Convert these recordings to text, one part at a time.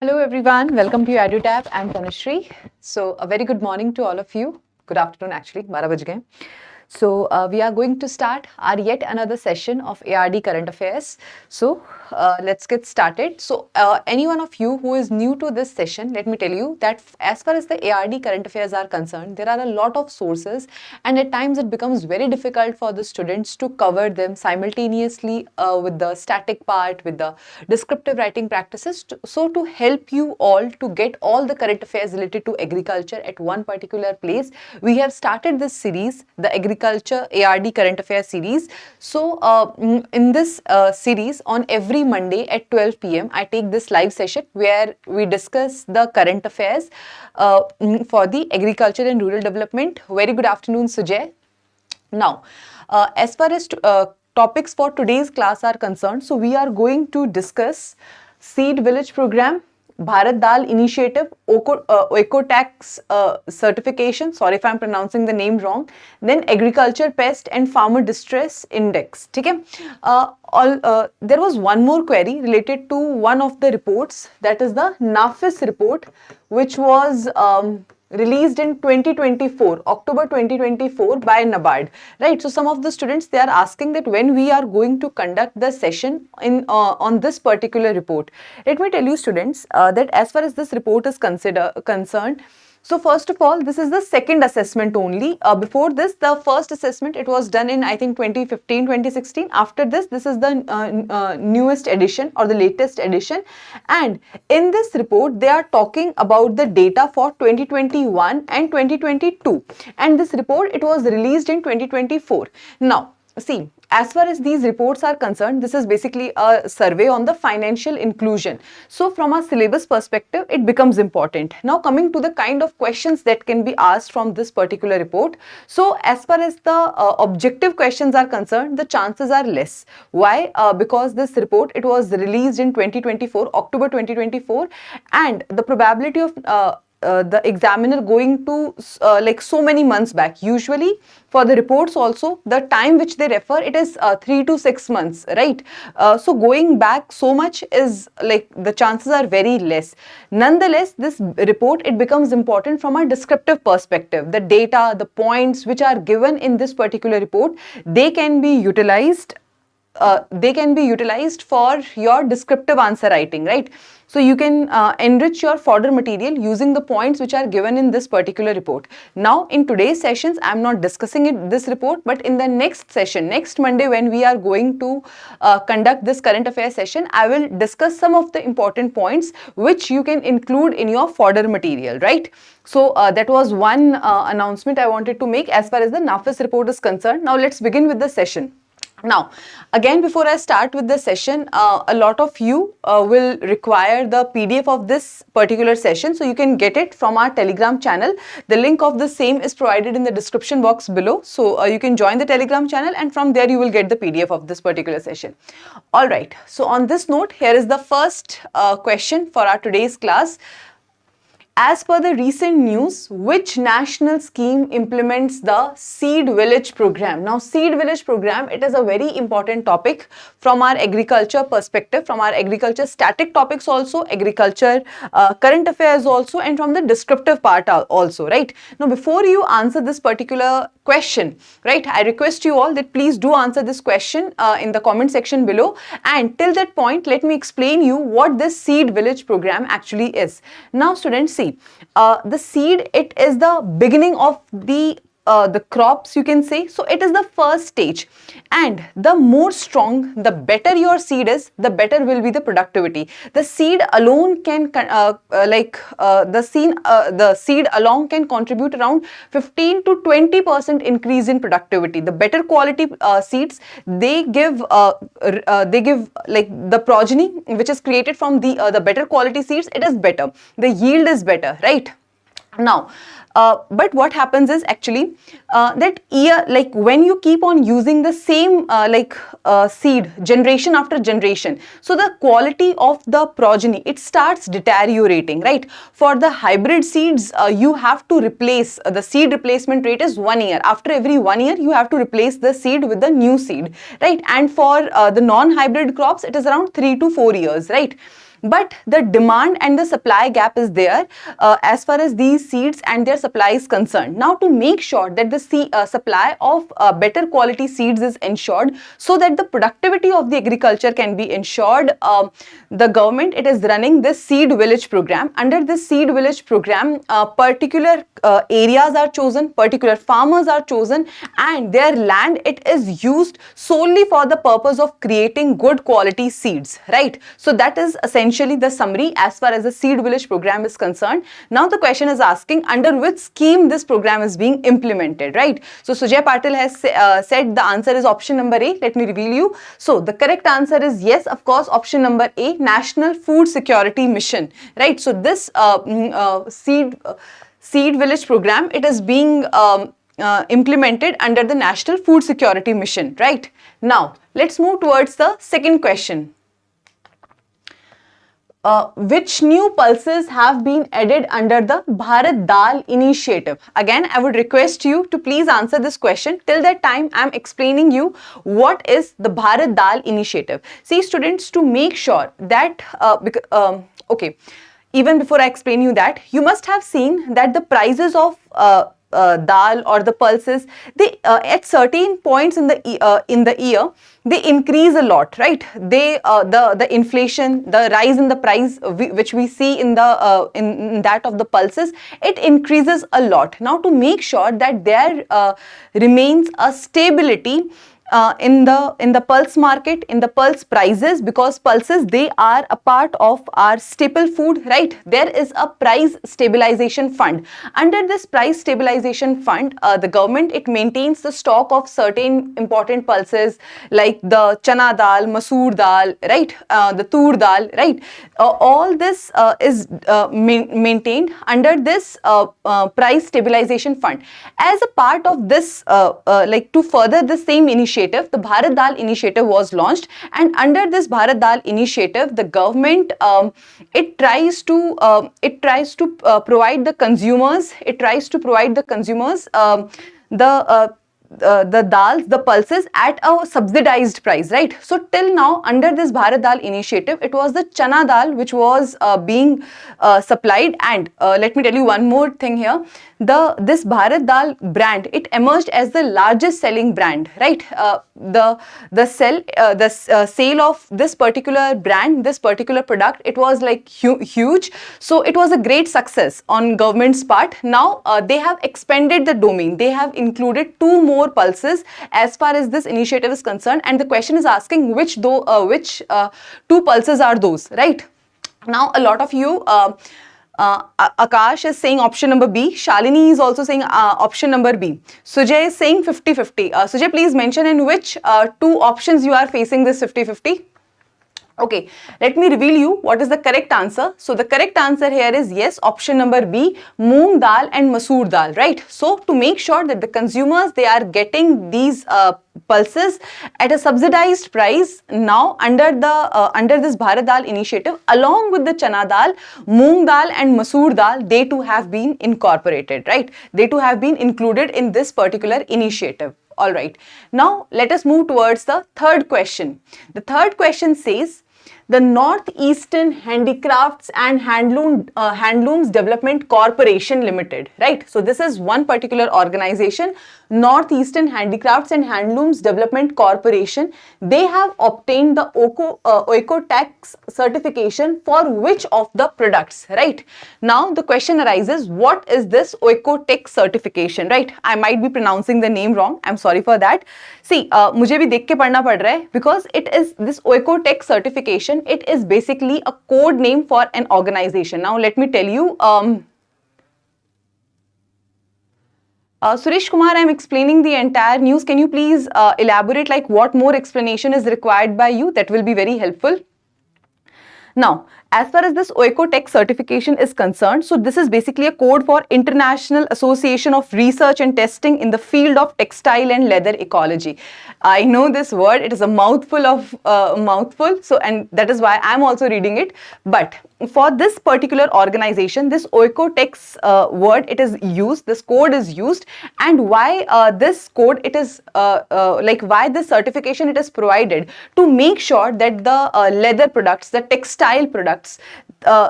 Hello everyone, welcome to EduTap. I'm Tanushree. So a very good morning to all of you. Good afternoon actually, 12 baj gaye. So we are going to start our yet another session of ARD current affairs. So let's get started. So any one of you who is new to this session, let me tell you that as far as the ARD current affairs are concerned, there are a lot of sources and at times it becomes very difficult for the students to cover them simultaneously with the static part, with the descriptive writing practices. So to help you all to get all the current affairs related to agriculture at one particular place, we have started this series, the Agriculture ARD Current Affairs series. So in this series, on every Monday at 12 p.m, I take this live session where we discuss the current affairs for the agriculture and rural development. Very good afternoon, Sujay. Now, as far as topics for today's class are concerned, so we are going to discuss Seed Village Program, Bharat Dal Initiative, Oeko-Tex certification, sorry if I'm pronouncing the name wrong, then Agriculture Pest and Farmer Distress Index. Okay? There was one more query related to one of the reports, that is the NAFIS report, which was released in 2024, October 2024 by NABARD, right? So some of the students, they are asking that when we are going to conduct the session on this particular report. Let me tell you students that as far as this report is concerned, so first of all, this is the second assessment only. Before this, the first assessment, it was done in I think 2015, 2016. After this, this is the newest edition or the latest edition. And in this report, they are talking about the data for 2021 and 2022. And this report, it was released in 2024. Now, see, as far as these reports are concerned, this is basically a survey on the financial inclusion. So from a syllabus perspective, it becomes important. Now coming to the kind of questions that can be asked from this particular report. So as far as the objective questions are concerned, the chances are less. Why? Because this report, it was released in 2024, October 2024, and the probability of the examiner going to like so many months back. Usually for the reports also, the time which they refer, it is 3 to 6 months, right? So going back so much is like the chances are very less. Nonetheless, this report, it becomes important from a descriptive perspective. The data, the points which are given in this particular report, they can be utilized for your descriptive answer writing, right? So you can enrich your fodder material using the points which are given in this particular report. Now in today's sessions, I'm not discussing this report, but in the next session, next Monday when we are going to conduct this current affairs session, I will discuss some of the important points which you can include in your fodder material, right? So that was one announcement I wanted to make as far as the NAFIS report is concerned. Now let's begin with the session. Now, again, before I start with the session, a lot of you will require the PDF of this particular session. So you can get it from our Telegram channel. The link of the same is provided in the description box below. So you can join the Telegram channel and from there you will get the PDF of this particular session. All right. So on this note, here is the first question for our today's class. As per the recent news, which national scheme implements the Seed Village Program? Now, Seed Village Program, it is a very important topic from our agriculture perspective, from our agriculture static topics also, agriculture current affairs also, and from the descriptive part also, right? Now, before you answer this particular question, right, I request you all that please do answer this question in the comment section below. And till that point, let me explain you what this Seed Village Program actually is. Now, students, see, the seed, it is the beginning of the crops, you can say. So it is the first stage, and the more strong, the better your seed is, the better will be the productivity. The seed alone can the seed alone can contribute around 15 to 20% increase in productivity. The better quality seeds, they give like the progeny which is created from the better quality seeds, it is better, the yield is better, right? Now, but what happens is actually that like when you keep on using the same seed generation after generation, so the quality of the progeny, it starts deteriorating, right? For the hybrid seeds, you have to replace, the seed replacement rate is 1 year. After every 1 year, you have to replace the seed with the new seed, right? And for the non-hybrid crops, it is around 3 to 4 years, right? but the demand and the supply gap is there as far as these seeds and their supply is concerned. Now, to make sure that the supply of better quality seeds is ensured, so that the productivity of the agriculture can be ensured, the government, it is running this seed village program. Under this seed village program, particular areas are chosen, particular farmers are chosen, and their land, it is used solely for the purpose of creating good quality seeds, right? So that is essentially the summary as far as the seed village program is concerned. Now the question is asking under which scheme this program is being implemented, right? So Sujay Patil has said the answer is option number A. Let me reveal you. So the correct answer is yes, of course, option number A, National Food Security Mission, right? So this seed village program, it is being implemented under the National Food Security Mission, right? Now let's move towards the second question. Which new pulses have been added under the Bharat Dal initiative? Again, I would request you to please answer this question. Till that time, I am explaining you what is the Bharat Dal initiative. See, students, to make sure that, okay, even before I explain you that, you must have seen that the prices of dal or the pulses, they at certain points in the year, they increase a lot, right? They the inflation, the rise in the price which we see in the in that of the pulses, it increases a lot. Now to make sure that there remains a stability in the pulse market, in the pulse prices, because pulses, they are a part of our staple food, right? There is a price stabilization fund. Under this price stabilization fund, the government, it maintains the stock of certain important pulses like the chana dal, masoor dal, right? The tur dal, right? All this is maintained under this price stabilization fund. As a part of this, like to further the same initiative, the Bharat Dal initiative was launched, and under this Bharat Dal initiative, the government it tries to provide the consumers, the dals, the pulses at a subsidized price, right? So till now, under this Bharat Dal initiative, it was the chana dal which was being supplied. And let me tell you one more thing here. This Bharat Dal brand, it emerged as the largest selling brand, right? The sale of this particular brand, this particular product, it was like huge. So it was a great success on government's part. Now they have expanded the domain. They have included 2 more pulses as far as this initiative is concerned, and the question is asking which 2 pulses are those, right? Now a lot of you, Akash is saying option number B. Shalini is also saying option number B. Sujay is saying 50-50. Sujay, please mention in which 2 options you are facing this 50-50. Okay, let me reveal you what is the correct answer. So the correct answer here is yes, option number B, moong dal and masoor dal, right? So to make sure that the consumers, they are getting these pulses at a subsidized price, now under this Bharat Dal initiative, along with the chana dal, moong dal and masoor dal, they too have been incorporated, right? They too have been included in this particular initiative. All right. Now let us move towards the third question. The third question says, the Northeastern Handicrafts and Handlooms Development Corporation Limited, right? So this is one particular organization, Northeastern Handicrafts and Handlooms Development Corporation. They have obtained the Oeko-Tex certification for which of the products, right? Now the question arises, what is this Oeko-Tex certification, right? I might be pronouncing the name wrong. I'm sorry for that. See, मुझे भी देख के पढ़ना पड़ रहा है, because it is this Oeko-Tex certification. It is basically a code name for an organization. Now let me tell you. Suresh Kumar, I am explaining the entire news. Can you please elaborate like what more explanation is required by you? That will be very helpful. Now, as far as this Oeko-Tex certification is concerned, so this is basically a code for International Association of Research and Testing in the field of textile and leather ecology. I know this word, it is a mouthful of so, and that is why I am also reading it. But for this particular organization, this Oeko-Tex word, it is used, this code is used, and why this code, it is like why this certification it is provided, to make sure that the leather products, the textile products, products,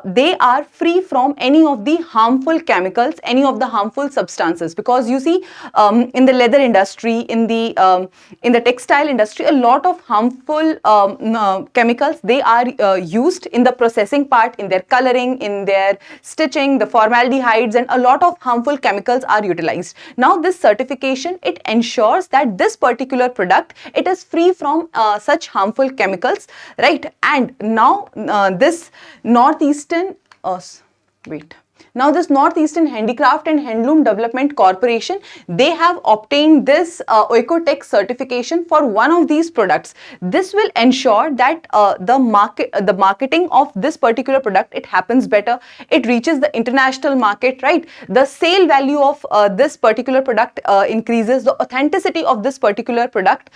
they are free from any of the harmful chemicals, any of the harmful substances, because you see in the leather industry, in the textile industry, a lot of harmful chemicals, they are used in the processing part, in their coloring, in their stitching, the formaldehydes, and a lot of harmful chemicals are utilized. Now this certification, it ensures that this particular product, it is free from such harmful chemicals, right? And now this Northeastern Handicraft and Handloom Development Corporation, they have obtained this Oeko-Tex certification for one of these products. This will ensure that the marketing of this particular product, it happens better, it reaches the international market, right? The sale value of this particular product increases, the authenticity of this particular product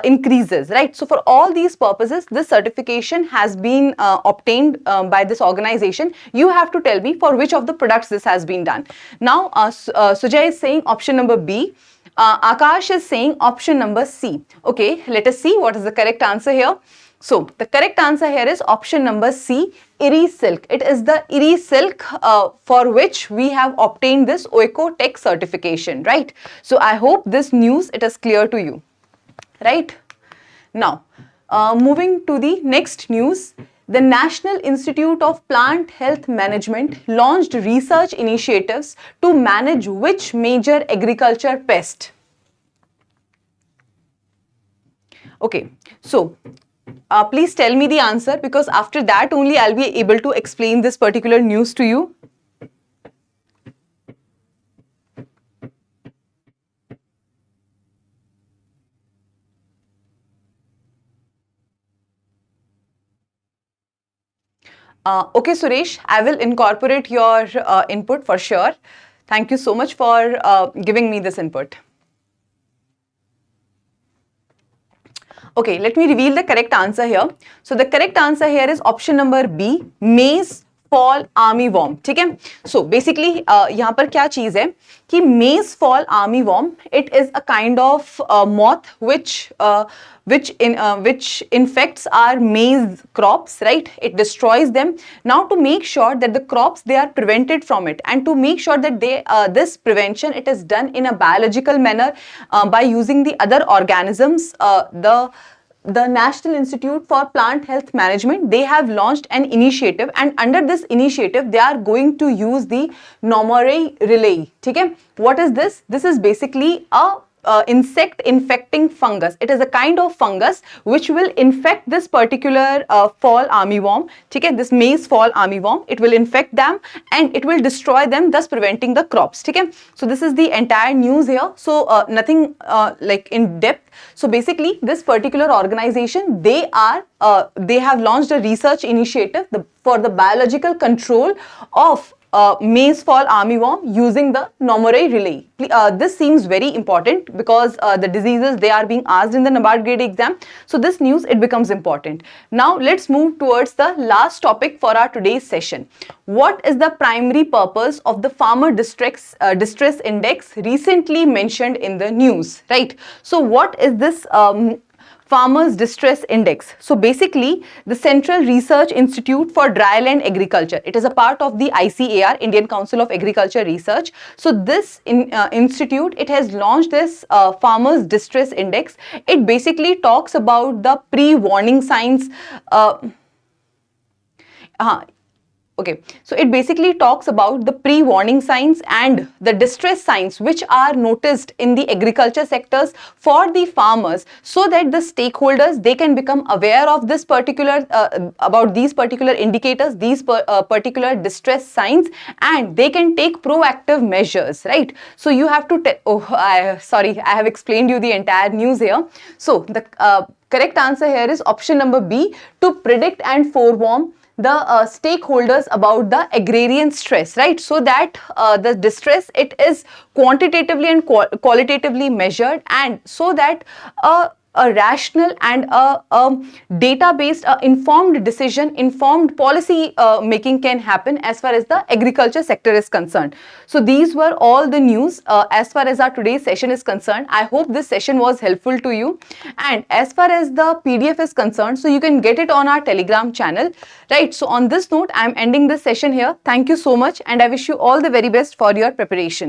increases, right? So for all these purposes, this certification has been obtained by this organization. You have to tell me for which of the products this has been done. Now Sujay is saying option number B. Akash is saying option number C. Okay, let us see what is the correct answer here. So the correct answer here is option number C, Eri silk. It is the Eri silk for which we have obtained this Oeko-Tex certification, right? So I hope this news, it is clear to you, right? Now moving to the next news. The National Institute of Plant Health Management launched research initiatives to manage which major agriculture pest? Okay, so please tell me the answer, because after that only I'll be able to explain this particular news to you. Okay, Suresh, I will incorporate your input for sure. Thank you so much for giving me this input. Okay, let me reveal the correct answer here. So the correct answer here is option number B, maize fall armyworm. ठीक है? So basically यहाँ पर क्या चीज़ है कि maize fall armyworm, it is a kind of moth which infects our maize crops, right? It destroys them. Now to make sure that the crops, they are prevented from it, and to make sure that this prevention, it is done in a biological manner by using the other organisms, the National Institute for Plant Health Management, they have launched an initiative, and under this initiative, they are going to use the Nomore relay. Okay? What is this? This is basically a insect infecting fungus. It is a kind of fungus which will infect this particular fall armyworm. Okay? This maize fall armyworm, it will infect them and it will destroy them, thus preventing the crops. Okay? So this is the entire news here. So nothing like in depth. So basically this particular organization, they have launched a research initiative for the biological control of maize fall armyworm using the Nomore relay. This seems very important because the diseases, they are being asked in the NABARD grade exam. So this news, it becomes important. Now let's move towards the last topic for our today's session. What is the primary purpose of the farmer distress index recently mentioned in the news, right? So what is this Farmers Distress Index? So basically the Central Research Institute for Dryland Agriculture, it is a part of the ICAR, Indian Council of Agriculture Research. So this institute, it has launched this Farmers Distress Index. It basically talks about the pre-warning signs. Okay, so it basically talks about the pre-warning signs and the distress signs which are noticed in the agriculture sectors for the farmers, so that the stakeholders, they can become aware of this particular about these particular indicators, these particular distress signs, and they can take proactive measures, right? So you have to sorry, I have explained you the entire news here. So the correct answer here is option number B, to predict and forewarn the stakeholders about the agrarian stress, right? So that the distress, it is quantitatively and qualitatively measured, and so that a rational and a data-based, informed decision, informed policy making can happen as far as the agriculture sector is concerned. So these were all the news as far as our today's session is concerned. I hope this session was helpful to you. And as far as the PDF is concerned, so you can get it on our Telegram channel, right? So on this note, I am ending this session here. Thank you so much, and I wish you all the very best for your preparation.